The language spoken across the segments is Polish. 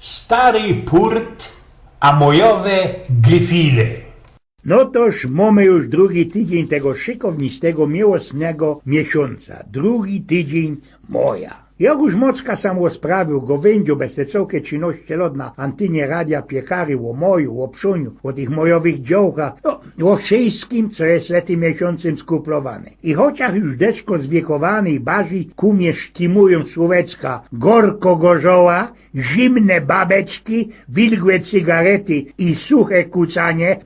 Stary purt, a mojowe gefile. No toż mamy już drugi tydzień tego szykownistego, miłosnego miesiąca. Drugi tydzień moja. Jak już Mocka sam rozprawił gołędziu bez te całkie czynności na antynie radia piekary o moju, o pszuniu, o tych mojowych dziołkach, no, o wszystkim, co jest letym miesiącem skuplowane. I chociaż już deczko zwiekowany i barzy kumie sztimują słowecka gorko gorzoła, zimne babeczki, wilgłe cygarety i suche kucanie,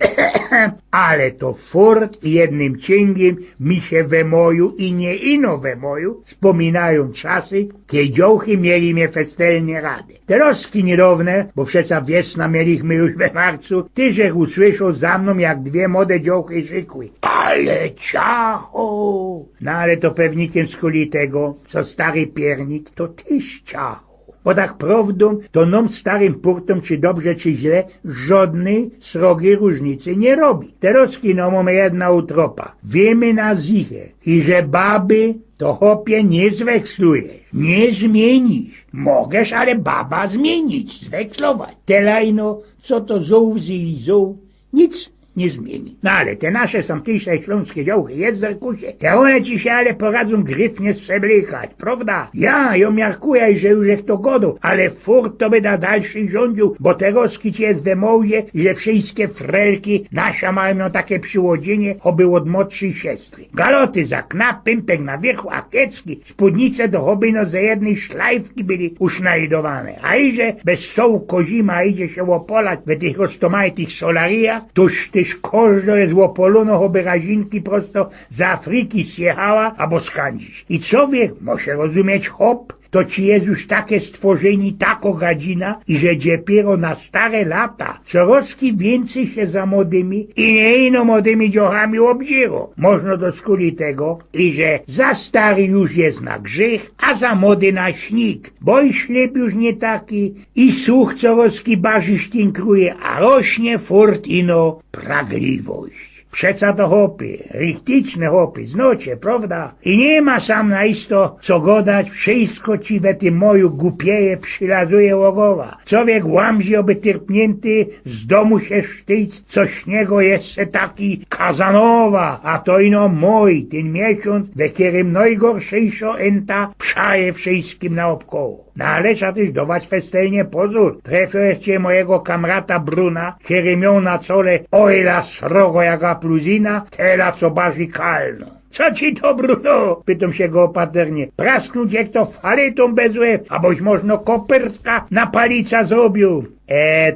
ale to furt jednym cięgiem mi się we moju i nie ino we moju wspominają czasy, kiedy dziołchy mieli mnie festelnie rady. Teroski niedawne, bo przeca wiesna mieliśmy już we marcu, tyżech usłyszał za mną, jak dwie młode dziołchy szykły. Ale ciacho! No ale to pewnikiem z kuli tego, co stary piernik, to tyś ciacho. Bo tak prawdą, to nam starym purtom, czy dobrze, czy źle, żadnej srogiej różnicy nie robi. Teroski no mamy jedna utropa. Wiemy na zichę i że baby to chłopie nie zwekslujesz, nie zmienisz. Mogesz, ale baba zmienić, zwekslować. Telajno, co to zołzy i zoł, nic nie zmieni. No ale te nasze samtyjsze śląskie działchy jest zerkusie. Te one ci się ale poradzą gryfnie strzeblikać, prawda? Ja miarkuję, że już jak to godo, ale furt to by da dalszy rządził, bo teroski ci jest we mołdzie, że wszystkie frelki nasza mają no takie przyłodzenie, choby od młodszej siostry. Galoty za knap, pimpek na wiechu, a kiecki, spódnice do choby no ze jednej szlajfki byli usznajdowane. A iże bez sołu kozima idzie się opolać we tych roztomajtych solarijach, toż tyż kożdo jest łopolono, choby razinki prosto z Afryki zjechała, albo skądś. I co wie, może rozumieć hop, to ci jest już takie stworzeni, tako gadzina, i że dopiero na stare lata coraz więcej się za młodymi i nie ino młodymi dziochami obdziero. Można do skuli tego, i że za stary już jest na grzech, a za młody na śnik, bo i ślep już nie taki, i słuch coraz barzy sztinkruje, a rośnie furt ino pragliwość. Przeca to chłopy, richtyczne chłopy, znocie, prawda? I nie ma sam na isto co godać, wszystko ci we tym moju głupieje przylazuje łogowa. Człowiek łamzi oby tyrpnięty, z domu się sztyc, co śniego jeszcze taki Kazanowa, a to ino mój, ten miesiąc, we którym najgorszejszo enta przaje wszystkim naokoło. No ale trzeba też dawać festelnie pozór. Trafię cię mojego kamrata Bruna, który miał na czole ojla srogo jaka pluzina, tela co barzy kalno. Co ci to, Bruno? Pytam się go opaternie. Prasknąć jak to faletą bez łeb, aboś można kopertka na palica zrobił.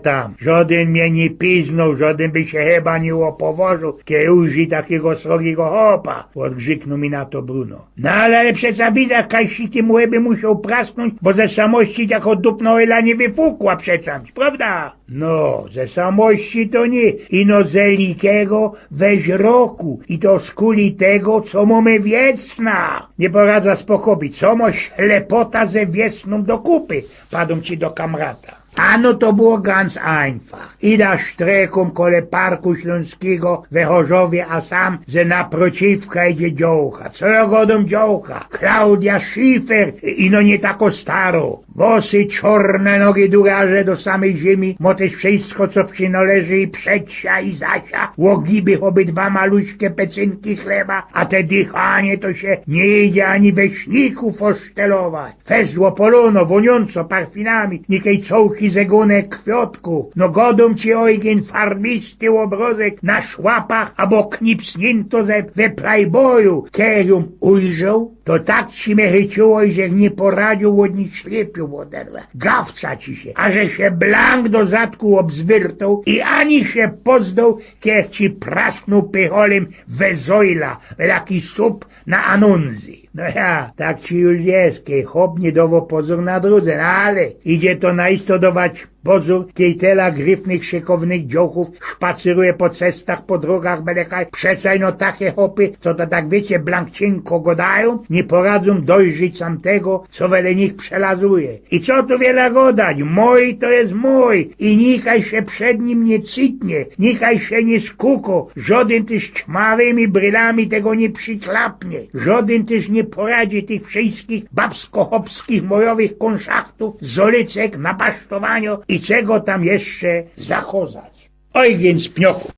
Tam, żaden mnie nie piznął, żaden by się chyba nie opoworzył, kiedy uży takiego srogiego hopa, odgrzyknął mi na to Bruno. No ale przeca widać, kajsiki mu łeby musiał prasknąć, bo ze samości tak od dupno ela nie wyfukła przecąć, prawda? No, ze samości to nie, ino ze likiego weź roku, i to z kuli tego, co mamy wiesna. Nie poradza spokobi, co mo ślepota ze wiesną do kupy, padł ci do kamrata. Ano to było ganz einfach. Ida sztreką kole Parku Śląskiego we Chorzowie, a sam ze naprociwka idzie dziołcha. Co ja godom dziołcha? Klaudia Schiffer, ino nie tako staro. Włosy czorne, nogi długaże do samej ziemi, mo też wszystko, co przynależy i przedsia i zasia, łogiby obydwa maluśkie pecynki chleba, a te dychanie to się nie idzie ani we śniku fosztelować. Fezło polono, woniąco parfinami, nikej cołki zegunek kwiotku, no godą ci ojgien farbisty obrozek na szłapach, abo knipsnięto we playboyu, kerium ujrzał, to tak ci mnie chyciło, że nie poradził łodni ślepiu oderwa. Gawca ci się, a że się blank do zadku obzwyrtał i ani się pozdał, kiech ci prasknął pycholem we zojla, we taki sup na anunzy. No ja, tak ci już jest, kiej hop nie dowo pozór na drudze, no ale idzie to naistodować pozór, kiej tela gryfnych, szykownych dziołchów szpacyruje po cestach, po drogach, belekaj. Przecaj no takie hopy, co to tak wiecie, blankcienko godają, nie poradzą dojrzyć sam tego, co wele nich przelazuje. I co tu wiele godać? Mój to jest mój i nikaj się przed nim nie cytnie, nikaj się nie skuko, żaden też ćmawymi brylami tego nie przyklapnie, żaden też nie poradzi tych wszystkich babsko-chopskich mojowych konszachtów, zolicek, napasztowaniu i czego tam jeszcze zachozać. Oj więc, pnioku,